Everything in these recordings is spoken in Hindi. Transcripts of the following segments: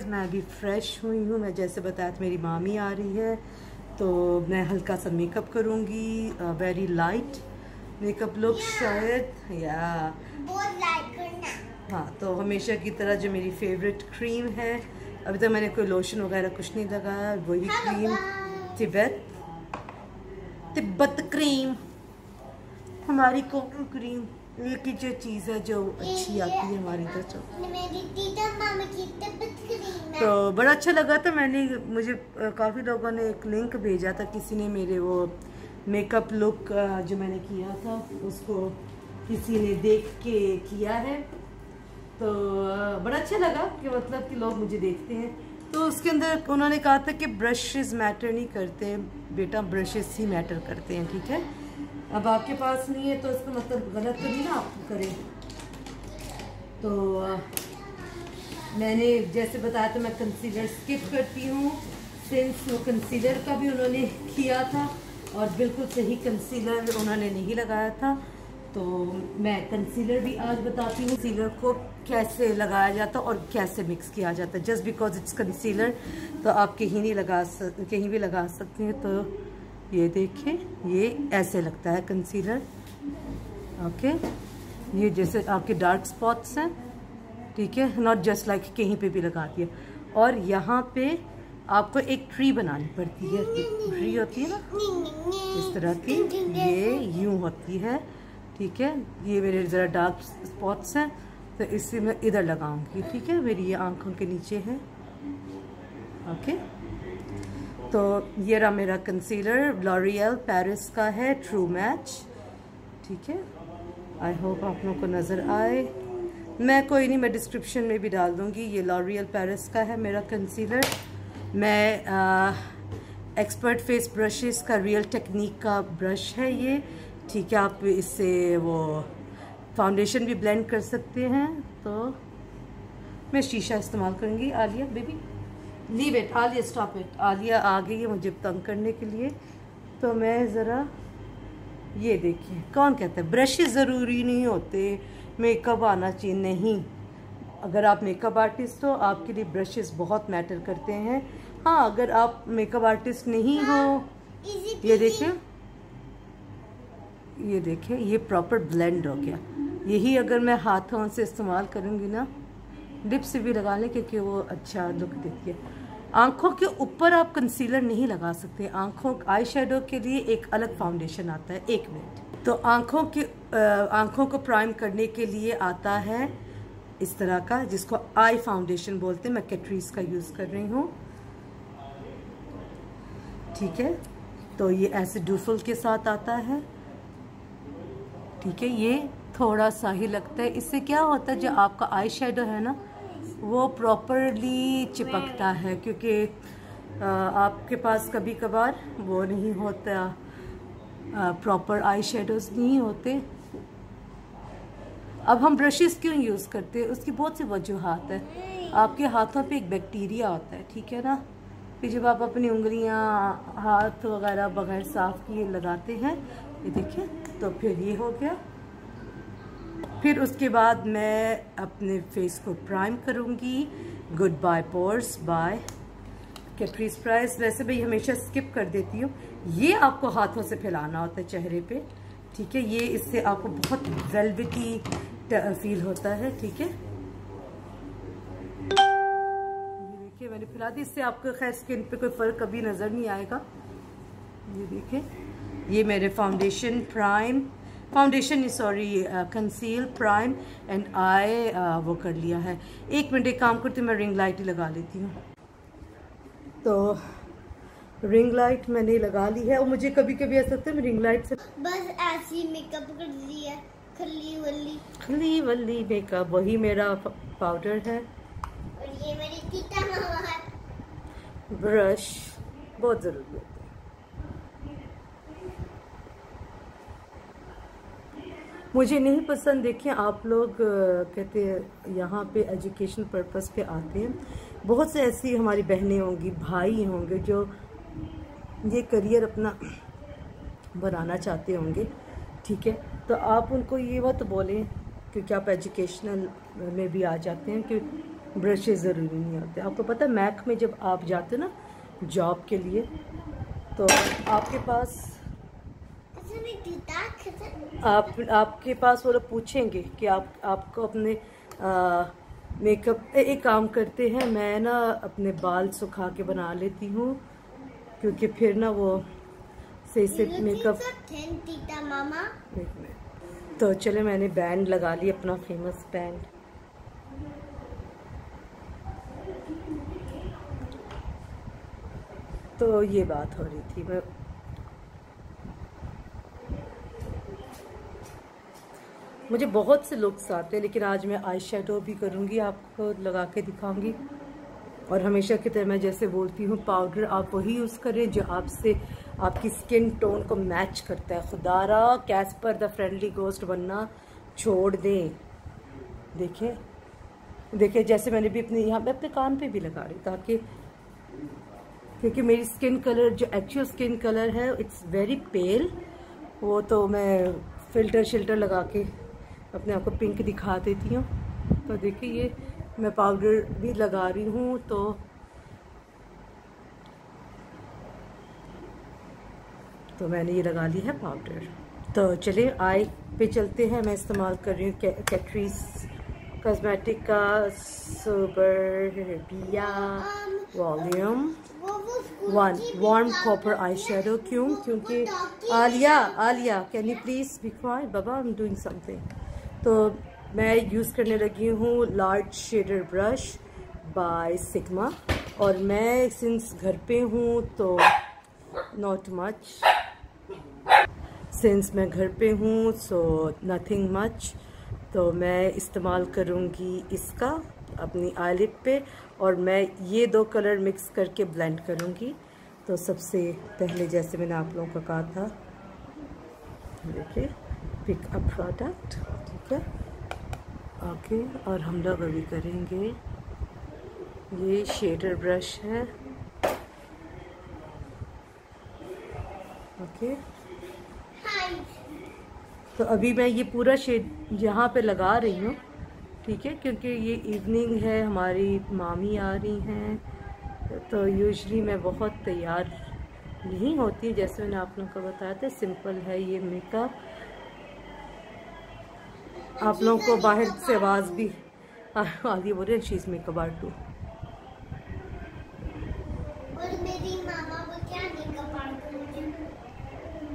गाइस, मैं अभी फ्रेश हुई हूँ। मैं जैसे बताया था मेरी मामी आ रही है तो मैं हल्का सा मेकअप करूँगी, वेरी लाइट मेकअप लुक शायद, या बहुत लाइट करना। हाँ, तो हमेशा की तरह जो मेरी फेवरेट क्रीम है, अभी तक मैंने कोई लोशन वगैरह कुछ नहीं लगाया, वही क्रीम तिब्बत क्रीम, हमारी कोको क्रीम, एक ही जो चीज़ है जो अच्छी आती है हमारी तरफ। मेरी टीटा मामा की तिब्बत क्रीम है। तो बड़ा अच्छा लगा था। मुझे काफ़ी लोगों ने एक लिंक भेजा था, किसी ने मेरे वो मेकअप लुक जो मैंने किया था उसको किसी ने देख के किया है, तो बड़ा अच्छा लगा कि मतलब कि लोग मुझे देखते हैं। तो उसके अंदर उन्होंने कहा था कि ब्रशेस मैटर नहीं करते बेटा, ब्रशेस ही मैटर करते हैं, ठीक है। अब आपके पास नहीं है तो इसका मतलब गलत तो नहीं ना आप करें। तो मैंने जैसे बताया था मैं कंसीलर स्किप करती हूँ, सिंस वो कंसीलर का भी उन्होंने किया था और बिल्कुल सही कंसीलर उन्होंने नहीं लगाया था, तो मैं कंसीलर भी आज बताती हूँ कंसीलर को कैसे लगाया जाता और कैसे मिक्स किया जाता है। जस्ट बिकॉज इट्स कंसीलर तो आप कहीं भी लगा सकते हैं। तो ये देखें, ये ऐसे लगता है कंसीलर, ओके। ये जैसे आपके डार्क स्पॉट्स हैं, ठीक है, नॉट जस्ट लाइक कहीं पे भी लगा दिया। और यहाँ पे आपको एक ट्री बनानी पड़ती है, ट्री होती है ना इस तरह की, ये यूं होती है, ठीक है। ये मेरे ज़रा डार्क स्पॉट्स हैं तो इसी में इधर लगाऊंगी, ठीक है। मेरी ये आंखों के नीचे है, ओके। तो ये रहा मेरा कंसीलर, लॉरियल पेरिस का है, ट्रू मैच, ठीक है। आई होप आप लोगों को नज़र आए। मैं कोई नहीं, मैं डिस्क्रिप्शन में भी डाल दूँगी। ये लॉरियल पेरिस का है मेरा कंसीलर। मैं एक्सपर्ट फेस ब्रशेस का रियल टेक्निक का ब्रश है ये, ठीक है। आप इससे वो फाउंडेशन भी ब्लेंड कर सकते हैं। तो मैं शीशा इस्तेमाल करूँगी। Alia baby leave it, Alia stop it. Alia आ गई है मुझे तंग करने के लिए। तो मैं ज़रा ये देखिए, कौन कहता है ब्रशेस ज़रूरी नहीं होते, मेकअप आना चाहिए, नहीं। अगर आप मेकअप आर्टिस्ट हो आपके लिए ब्रशेस बहुत मैटर करते हैं। हाँ, अगर आप मेकअप आर्टिस्ट नहीं हो, ये देखें, ये प्रॉपर ब्लेंड हो गया। यही अगर मैं हाथों से इस्तेमाल करूँगी ना, लिप से भी लगा लें क्योंकि वो अच्छा लुक देती है। आँखों के ऊपर आप कंसीलर नहीं लगा सकते, आई शेडो के लिए एक अलग फाउंडेशन आता है। एक मिनट। तो आँखों को प्राइम करने के लिए आता है इस तरह का, जिसको आई फाउंडेशन बोलते हैं। मैं कैटरीज का यूज़ कर रही हूँ, ठीक है। तो ये ऐसे डूफल के साथ आता है, ठीक है। ये थोड़ा सा ही लगता है। इससे क्या होता है, जो आपका आई शेडो है ना वो प्रॉपरली चिपकता है, क्योंकि आपके पास कभी कभार वो नहीं होता, प्रॉपर आई शेडोज नहीं होते। अब हम ब्रशेस क्यों यूज़ करते हैं, उसकी बहुत सी वजूहात है। आपके हाथों पे एक बैक्टीरिया होता है, ठीक है ना। फिर जब आप अपनी उंगलियां, हाथ वगैरह बगैर साफ़ किए लगाते हैं, ये देखिए, तो फिर ये हो गया। फिर उसके बाद मैं अपने फेस को प्राइम करूँगी, गुड बाय पोर्स बाय कैटरीज प्राइस। वैसे मैं हमेशा स्किप कर देती हूँ। ये आपको हाथों से फैलाना होता है चेहरे पे, ठीक है। ये इससे आपको बहुत वेलवेटी फील होता है, ठीक है। ये देखिए मैंने फैला दी, इससे आपको खैर स्किन पे कोई फ़र्क कभी नज़र नहीं आएगा। ये देखिए, ये मेरे कंसील, प्राइम एंड आई वो कर लिया है। एक मिनट, एक काम करती हूँ, मैं रिंग लाइट ही लगा लेती हूँ। तो रिंग लाइट मैंने लगा ली है और मुझे कभी कभी ऐसा लगता है मैं रिंग लाइट से बस ऐसी मेकअप कर दी है, खली वल्ली मेकअप। वही मेरा पाउडर है और ये मेरी टीटा मामा है। ब्रश बहुत ज़रूरी है। मुझे नहीं पसंद, देखिए आप लोग कहते हैं यहाँ पे एजुकेशन पर्पस पे आते हैं, बहुत से ऐसी हमारी बहनें होंगी, भाई होंगे जो ये करियर अपना बनाना चाहते होंगे, ठीक है। तो आप उनको ये बात बोलें, क्योंकि आप एजुकेशनल में भी आ जाते हैं, कि ब्रशेस ज़रूरी नहीं होते। आपको पता है मैक में जब आप जाते ना जॉब के लिए तो आपके पास आपके पास वो लोग पूछेंगे कि आपको अपने मेकअप एक काम करते हैं, मैं ना अपने बाल सुखा के बना लेती हूँ क्योंकि फिर ना वो सही से मेकअप। तो चले मैंने बैंड लगा लिया, अपना फेमस बैंड। तो ये बात हो रही थी। मैं मुझे बहुत से लुक्स आते हैं लेकिन आज मैं आई शेडो भी करूँगी, आपको लगा के दिखाऊंगी। और हमेशा की तरह मैं जैसे बोलती हूँ, पाउडर आप वही यूज़ करें जो आपसे आपकी स्किन टोन को मैच करता है। खुदारा कैस्पर द फ्रेंडली गोस्ट बनना छोड़ दें। देखिए देखिए जैसे मैंने भी अपने यहाँ पे अपने कान पे भी लगा रही ताकि, क्योंकि मेरी स्किन कलर जो एक्चुअल स्किन कलर है इट्स वेरी पेल। वो तो मैं फ़िल्टर शिल्टर लगा के अपने आप को पिंक दिखा देती हूँ। तो देखिए ये मैं पाउडर भी लगा रही हूँ। तो मैंने ये लगा ली है पाउडर। तो चलिए आई पे चलते हैं। मैं इस्तेमाल कर रही हूँ कैटरीज कॉस्मेटिक का Suburbia volume 1 warm copper eye shadow. क्योंकि Alia can you please be quiet बाबा, आई एम डूइंग समथिंग। तो मैं यूज़ करने लगी हूँ large shader brush by Sigma. और मैं सिंस घर पे हूँ तो नॉट मच, सिंस मैं घर पे हूँ सो नथिंग मच। तो मैं इस्तेमाल करूँगी इसका अपनी आईलिड पे और मैं ये 2 कलर मिक्स करके ब्लेंड करूँगी। तो सबसे पहले जैसे मैंने आप लोगों को कहा था, देखिए पिक अ प्रोडक्ट, ठीक है ओके। और हम लोग अभी करेंगे, ये शेडर ब्रश है ओके। तो अभी मैं ये पूरा शेड यहाँ पे लगा रही हूँ, ठीक है, क्योंकि ये इवनिंग है, हमारी मामी आ रही हैं। तो यूजुअली मैं बहुत तैयार नहीं होती, जैसे मैंने आप लोगों को बताया था सिंपल है ये मेकअप। आप लोगों को बाहर से आवाज़ भी आ रही है, बोल रहे हैं she is makeup art.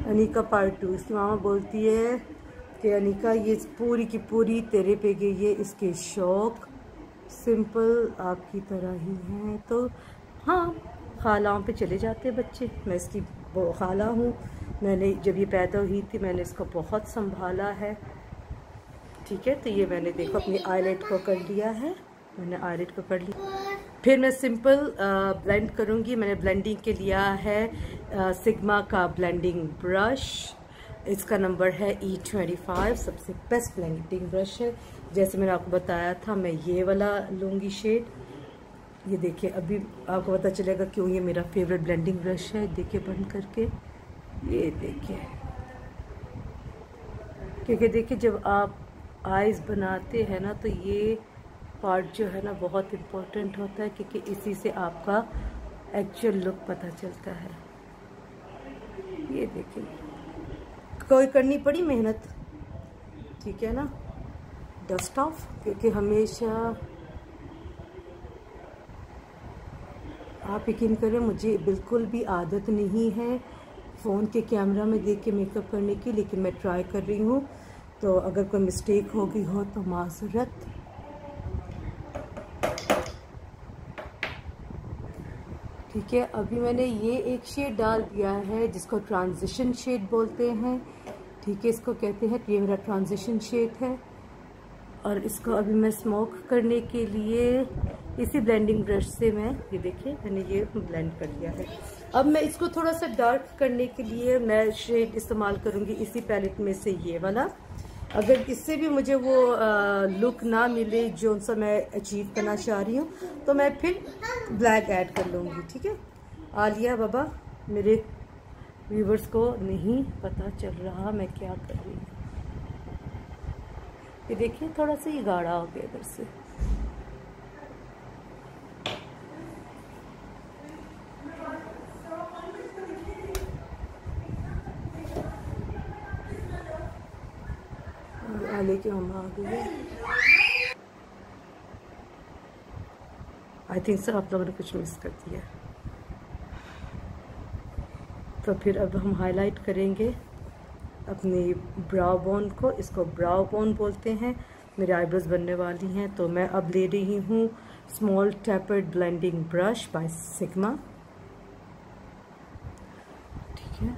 Anika part 2। इसकी मामा बोलती है कि अनिका ये पूरी की पूरी तेरे पे गई है, इसके शौक सिंपल आपकी तरह ही हैं। तो हाँ, खालाओं पे चले जाते हैं बच्चे। मैं इसकी खाला हूँ, मैंने जब ये पैदा हुई थी मैंने इसको बहुत संभाला है, ठीक है। तो ये मैंने देखो अपनी आईलाइट को कर लिया है, मैंने आईलाइट को कर लिया। फिर मैं सिंपल ब्लेंड करूँगी। मैंने ब्लेंडिंग के लिया है सिग्मा का ब्लेंडिंग ब्रश, इसका नंबर है E25, सबसे बेस्ट ब्लेंडिंग ब्रश है। जैसे मैंने आपको बताया था मैं ये वाला लूँगी शेड। ये देखिए अभी आपको पता चलेगा क्यों ये मेरा फेवरेट ब्लेंडिंग ब्रश है। देखिए बंद करके, ये देखिए, क्योंकि देखिए जब आप आईज बनाते हैं ना तो ये पार्ट जो है ना बहुत इम्पोर्टेंट होता है, क्योंकि इसी से आपका एक्चुअल लुक पता चलता है। ये देखिए कोई करनी पड़ी मेहनत, ठीक है ना, डस्ट ऑफ, क्योंकि हमेशा आप यकीन करें मुझे बिल्कुल भी आदत नहीं है फ़ोन के कैमरा में देख के मेकअप करने की, लेकिन मैं ट्राई कर रही हूँ। तो अगर कोई मिस्टेक हो गई हो तो माज़रत। ठीक है, अभी मैंने ये एक शेड डाल दिया है जिसको ट्रांजिशन शेड बोलते हैं, ठीक है, इसको कहते हैं। ये मेरा ट्रांजिशन शेड है और इसको अभी मैं स्मोक करने के लिए इसी ब्लेंडिंग ब्रश से मैं, ये देखिए मैंने ये ब्लेंड कर लिया है। अब मैं इसको थोड़ा सा डार्क करने के लिए मैं शेड इस्तेमाल करूँगी इसी पैलेट में से ये वाला। अगर इससे भी मुझे वो लुक ना मिले जो सा मैं अचीव करना चाह रही हूँ तो मैं फिर ब्लैक ऐड कर लूँगी, ठीक है। आलिया बाबा, मेरे व्यूवर्स को नहीं पता चल रहा मैं क्या कर रही हूँ। ये देखिए थोड़ा सा ये गाढ़ा हो गया इधर से, लेके मम्मा आ गई है। आई थिंक सर आप लोगों ने कुछ मिस कर दिया। तो फिर अब हम हाईलाइट करेंगे अपनी ब्राउ बोन को। इसको ब्राउ बोन बोलते हैं। मेरे आईब्रोज बनने वाली हैं, तो मैं अब ले रही हूँ small tapered blending brush by sigma. ठीक है,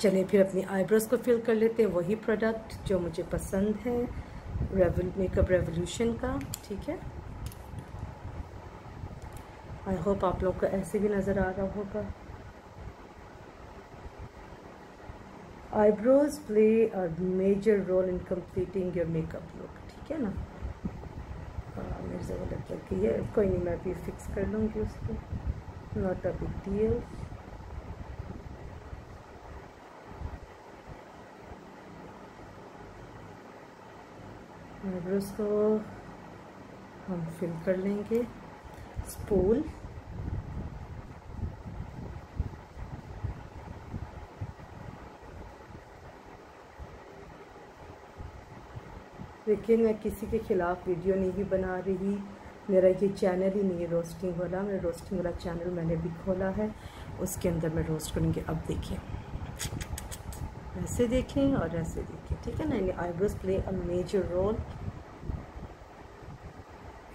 चलिए फिर अपनी आईब्रोज को फिल कर लेते हैं, वही प्रोडक्ट जो मुझे पसंद है, मेकअप रेवोल्यूशन का। ठीक है, आई होप आप लोग को ऐसे भी नज़र आ रहा होगा। Eyebrows play a major role in completing your makeup look. ठीक है ना, मेरे से लगता है कि ये कोई नहीं, मैं भी फिक्स कर लूँगी उसको, not a big deal. Eyebrows को हम फिल कर लेंगे स्पूल। देखिए, मैं किसी के ख़िलाफ़ वीडियो नहीं बना रही, मेरा ये चैनल ही नहीं है रोस्टिंग वाला। मेरा रोस्टिंग वाला चैनल मैंने भी खोला है, उसके अंदर मैं रोस्ट करूँगी। अब देखिए, ऐसे देखें और ऐसे देखें। ठीक है ना, eyebrows play a major role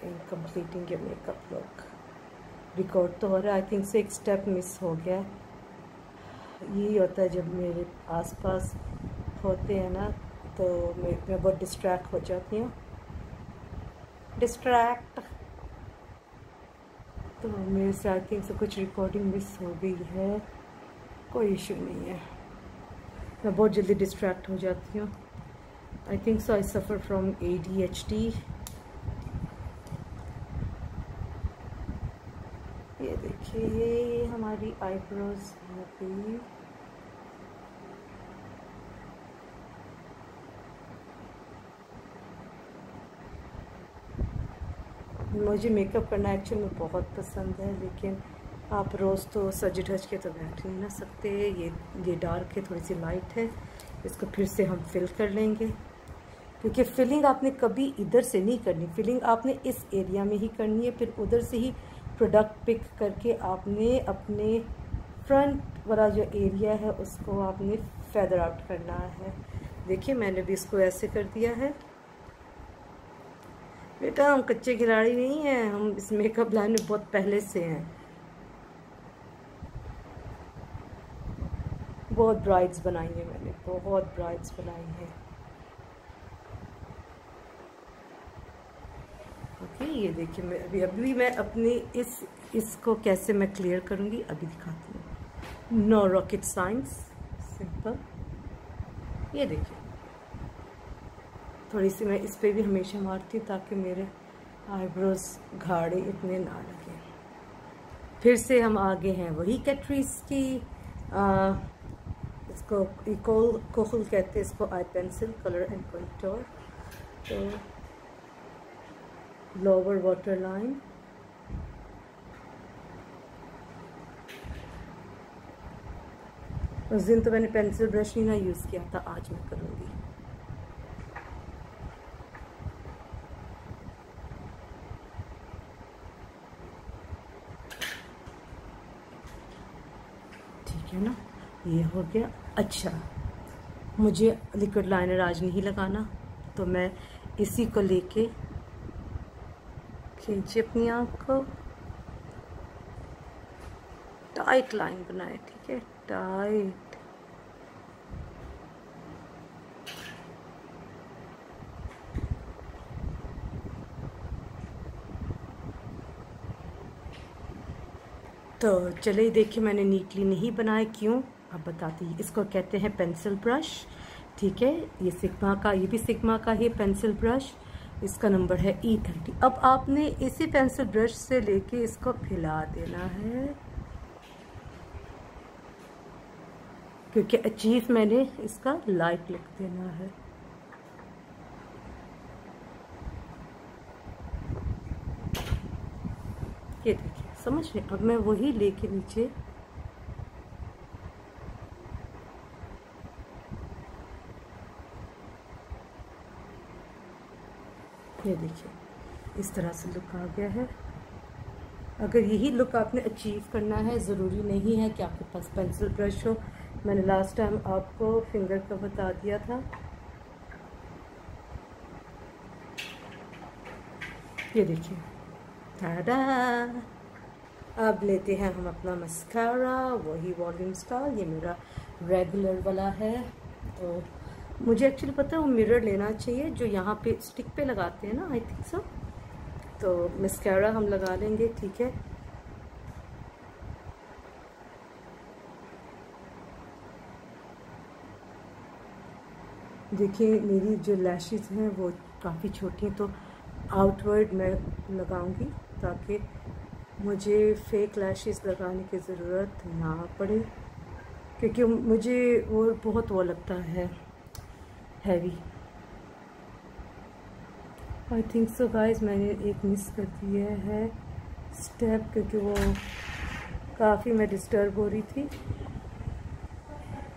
in completing your makeup look. Record तो हो रहा है, आई थिंक से एक स्टेप मिस हो गया। यही होता है जब मेरे आसपास होते हैं ना, तो मैं बहुत डिस्ट्रैक्ट हो जाती हूँ। तो मेरे से आई थिंक से कुछ रिकॉर्डिंग मिस हो गई है। कोई इशू नहीं है, मैं बहुत जल्दी डिस्ट्रैक्ट हो जाती हूँ। I think so I suffer from ADHD। ये देखिए हमारी आईब्रोज हो गई। मुझे मेकअप करना एक्चुअली में बहुत पसंद है, लेकिन आप रोज़ तो सज धज के तो बैठ नहीं ना सकते। ये डार्क है, थोड़ी सी लाइट है। इसको फिर से हम फिल कर लेंगे, क्योंकि फिलिंग आपने कभी इधर से नहीं करनी, फिलिंग आपने इस एरिया में ही करनी है। फिर उधर से ही प्रोडक्ट पिक करके आपने अपने फ्रंट वाला जो एरिया है उसको आपने फेदर आउट करना है। देखिए, मैंने भी इसको ऐसे कर दिया है। बेटा, हम कच्चे खिलाड़ी नहीं हैं, हम इस मेकअप लाइन में बहुत पहले से हैं। बहुत ब्राइड्स बनाई हैं मैंने, बहुत ब्राइड्स बनाई हैं। ओके, ये देखिए, मैं अभी मैं अपनी इसको कैसे मैं क्लियर करूँगी अभी दिखाती हूँ। No rocket science, simple. ये देखिए, थोड़ी सी मैं इस पे भी हमेशा मारती हूँ ताकि मेरे आईब्रोज गाढ़े इतने ना लगे। फिर से हम आगे हैं वही कैटरीज की, इसको कोकुल कहते हैं, इसको आई पेंसिल कलर एंड कंटूर। तो लोअर वाटर लाइन, उस दिन तो मैंने पेंसिल ब्रश नहीं ना यूज़ किया था, आज मैं करूँगी। ठीक है ना, ये हो गया। अच्छा, मुझे लिक्विड लाइनर आज नहीं लगाना, तो मैं इसी को लेके खींचे अपनी आँख को, टाइट लाइन बनाए। ठीक है, टाइट। तो चलिए देखिए, मैंने नीटली नहीं बनाया, क्यों अब बताती हूँ। इसको कहते हैं पेंसिल ब्रश। ठीक है, ये सिग्मा का, ये भी सिग्मा का ही पेंसिल ब्रश। इसका नंबर है E30। अब आपने इसी पेंसिल ब्रश से लेके इसको फैला देना है, क्योंकि अचीव मैंने इसका लाइट लुक देना है। ये देखिए, समझ रहे? अब मैं वही लेके नीचे ये देखिए, इस तरह से लुक आ गया है। अगर यही लुक आपने अचीव करना है, ज़रूरी नहीं है कि आपके पास पेंसिल ब्रश हो। मैंने लास्ट टाइम आपको फिंगर का बता दिया था। ये देखिए, टाडा। अब लेते हैं हम अपना मस्कारा, वही वॉल्यूम स्टार। ये मेरा रेगुलर वाला है। तो मुझे एक्चुअली पता है वो मिरर लेना चाहिए जो यहाँ पे स्टिक पे लगाते हैं ना, आई थिंक सो। तो मस्कारा हम लगा लेंगे, ठीक है। देखिए मेरी जो लैशेस हैं वो काफ़ी छोटी हैं, तो आउटवर्ड मैं लगाऊंगी ताकि मुझे फेक लैशेस लगाने की ज़रूरत ना पड़े, क्योंकि मुझे वो बहुत वो लगता है heavy. I think so guys, मैंने एक मिस कर दिया है स्टेप, क्योंकि वो काफ़ी मैं डिस्टर्ब हो रही थी।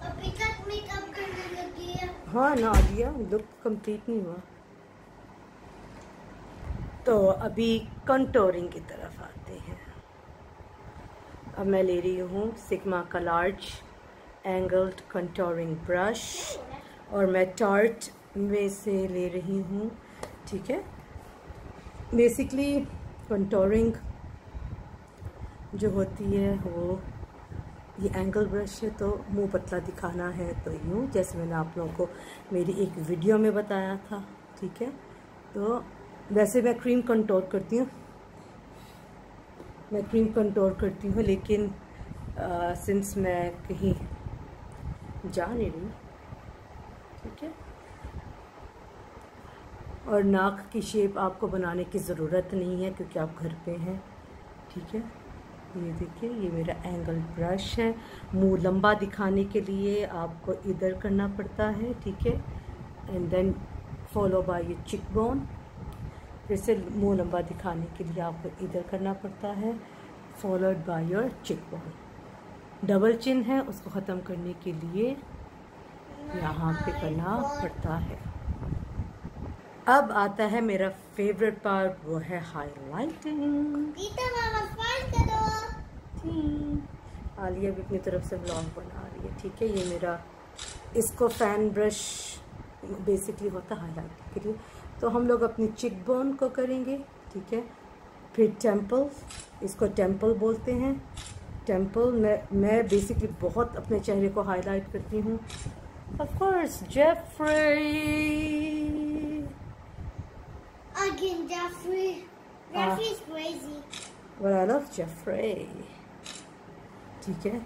अभी तक मेकअप करने लगी है। हाँ ना दिया, लुक कंप्लीट नहीं हुआ। तो अभी कंटोरिंग की तरफ आते हैं। अब मैं ले रही हूँ सिग्मा का लार्ज एंगल्ड कंटोरिंग ब्रश, और मैं टार्ट में से ले रही हूँ, ठीक है। बेसिकली कंटोरिंग जो होती है वो ये एंगल ब्रश है, तो मुंह पतला दिखाना है तो यूँ, जैसे मैंने आप लोगों को मेरी एक वीडियो में बताया था, ठीक है। तो वैसे मैं क्रीम कंटोर करती हूँ, लेकिन सिंस मैं कहीं जा नहीं रही, ठीक है। और नाक की शेप आपको बनाने की ज़रूरत नहीं है क्योंकि आप घर पे हैं, ठीक है। ये देखिए, ये मेरा एंगल ब्रश है। मुंह लंबा दिखाने के लिए आपको इधर करना पड़ता है, ठीक है, and then follow by your cheekbone. फिर से मुंह लंबा दिखाने के लिए आपको इधर करना पड़ता है, फॉलोड बाय योर चिक बोन। डबल चिन है, उसको ख़त्म करने के लिए यहाँ पे करना पड़ता है। अब आता है मेरा फेवरेट पार्ट, वो है हाईलाइटिंग। आलिया भी अपनी तरफ से व्लॉग बना रही है, ठीक है। ये मेरा, इसको फैन ब्रश बेसिकली होता है हाईलाइटिंग के लिए। तो हम लोग अपनी चिक बोन को करेंगे, ठीक है। फिर टेम्पल, इसको टेम्पल बोलते हैं। टेम्पल मैं बेसिकली बहुत अपने चेहरे को हाईलाइट करती हूँ। Of course Jeffrey, Again, Jeffrey. Jeffrey's crazy. Well, I love Jeffrey. ठीक है।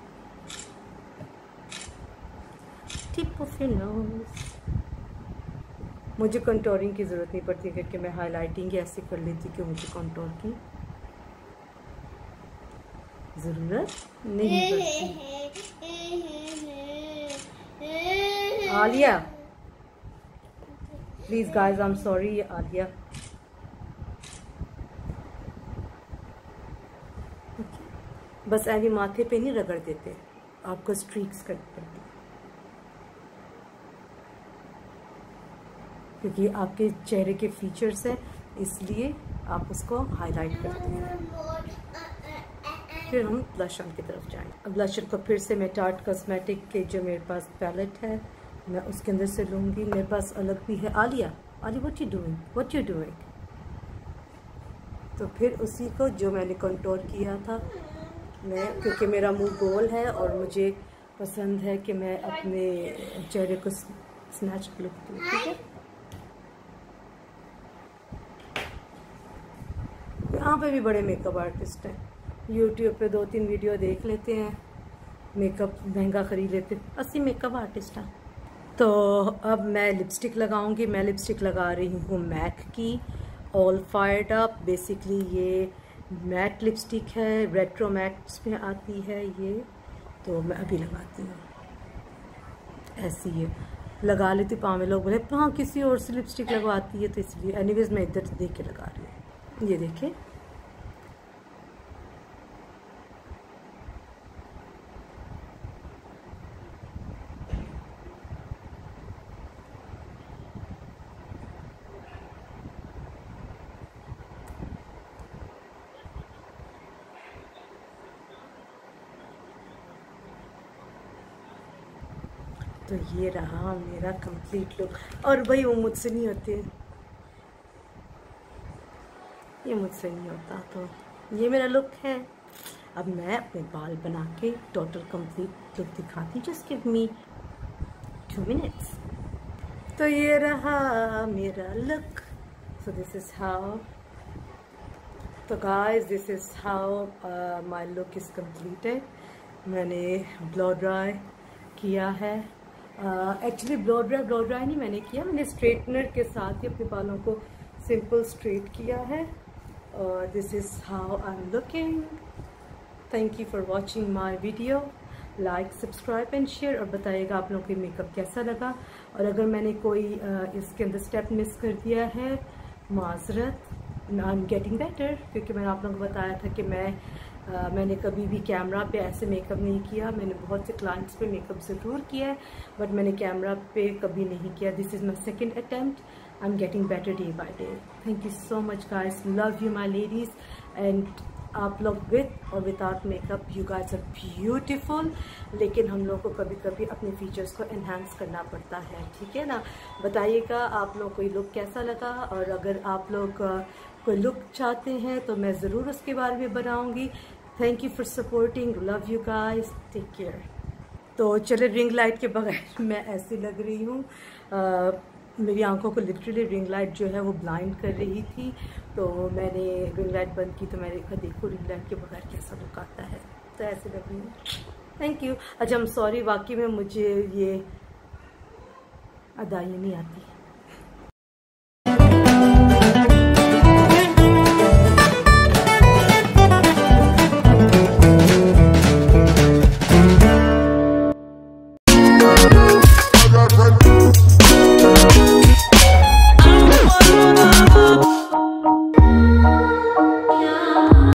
Tip of your nose. मुझे कंटोरिंग की ज़रूरत नहीं पड़ती क्योंकि मैं हाईलाइटिंग ऐसे कर लेती कि मुझे कंटोर की ज़रूरत नहीं पड़ती। Alia, please guys, I am sorry Alia. बस ऐसे माथे पे नहीं रगड़ देते, आपको स्ट्रीक्स करनी पड़ती, क्योंकि आपके चेहरे के फीचर्स हैं, इसलिए आप उसको हाईलाइट करते हैं। फिर हम ब्लशर की तरफ जाएंगे। अब ब्लशर को फिर से मैं टार्ट कॉस्मेटिक के जो मेरे पास पैलेट है, मैं उसके अंदर से लूँगी। मेरे पास अलग भी है। Alia what you doing. तो फिर उसी को जो मैंने कंटोर किया था, मैं, क्योंकि मेरा मुंह गोल है और मुझे पसंद है कि मैं अपने चेहरे को स्नैच लुक दूँ, ठीक है। यहाँ पे भी बड़े मेकअप आर्टिस्ट हैं, यूट्यूब पे 2-3 वीडियो देख लेते हैं, मेकअप महंगा ख़रीद लेते, 80 मेकअप आर्टिस्ट हैं। तो अब मैं लिपस्टिक लगाऊंगी। मैं लिपस्टिक लगा रही हूँ मैक की ऑल फायर्ड अप। बेसिकली ये मैट लिपस्टिक है, रेट्रो मैट्स में आती है ये, तो मैं अभी लगाती हूँ। ऐसी ये लगा लेती, पाँव लोग बोले हाँ किसी और से लिपस्टिक लगवाती है, तो इसलिए एनीवेज मैं इधर देख के लगा रही हूँ। ये देखें, तो ये रहा मेरा कंप्लीट लुक। और भाई वो मुझसे नहीं होते, ये मुझसे नहीं होता। तो ये मेरा लुक है। अब मैं अपने बाल बना के टोटल कंप्लीट लुक दिखाती। Just give me 2 minutes. तो ये रहा मेरा look. So this is how, तो guys this is how my look is completed. मैंने ब्लो ड्राई किया है। एक्चुअली ब्लो ड्राई नहीं मैंने किया, मैंने स्ट्रेटनर के साथ ही अपने बालों को सिंपल स्ट्रेट किया है। और this is how I am looking. Thank you for watching my video. Like, subscribe and share, और बताइएगा आप लोगों को मेकअप कैसा लगा। और अगर मैंने कोई इसके अंदर स्टेप मिस कर दिया है, माजरत, आई एम गेटिंग बेटर, क्योंकि मैंने आप लोगों को बताया था कि मैंने कभी भी कैमरा पे ऐसे मेकअप नहीं किया। मैंने बहुत से क्लाइंट्स पे मेकअप ज़रूर किया है, बट मैंने कैमरा पे कभी नहीं किया। This is my second attempt. I am getting better day by day. Thank you so much guys, love you my ladies. And आप लोग विद और without makeup you guys are beautiful. लेकिन हम लोग को कभी कभी अपने फीचर्स को एनहांस करना पड़ता है, ठीक है ना। बताइएगा आप लोग को ये लुक कैसा लगा, और अगर आप लोग कोई लुक चाहते हैं तो मैं ज़रूर उसके बारे में बनाऊंगी। Thank you for supporting, love you guys, take care. तो चले, रिंग लाइट के बगैर मैं ऐसी लग रही हूँ। मेरी आंखों को लिटरली रिंग लाइट जो है वो ब्लाइंड कर रही थी, तो मैंने रिंग लाइट बंद की। तो मैंने देखा, देखो रिंग लाइट के बगैर कैसा लुक आता है। तो ऐसे लग रही हूँ। Thank you. अच्छा, I'm सॉरी, वाकई में मुझे ये अदाई नहीं आती।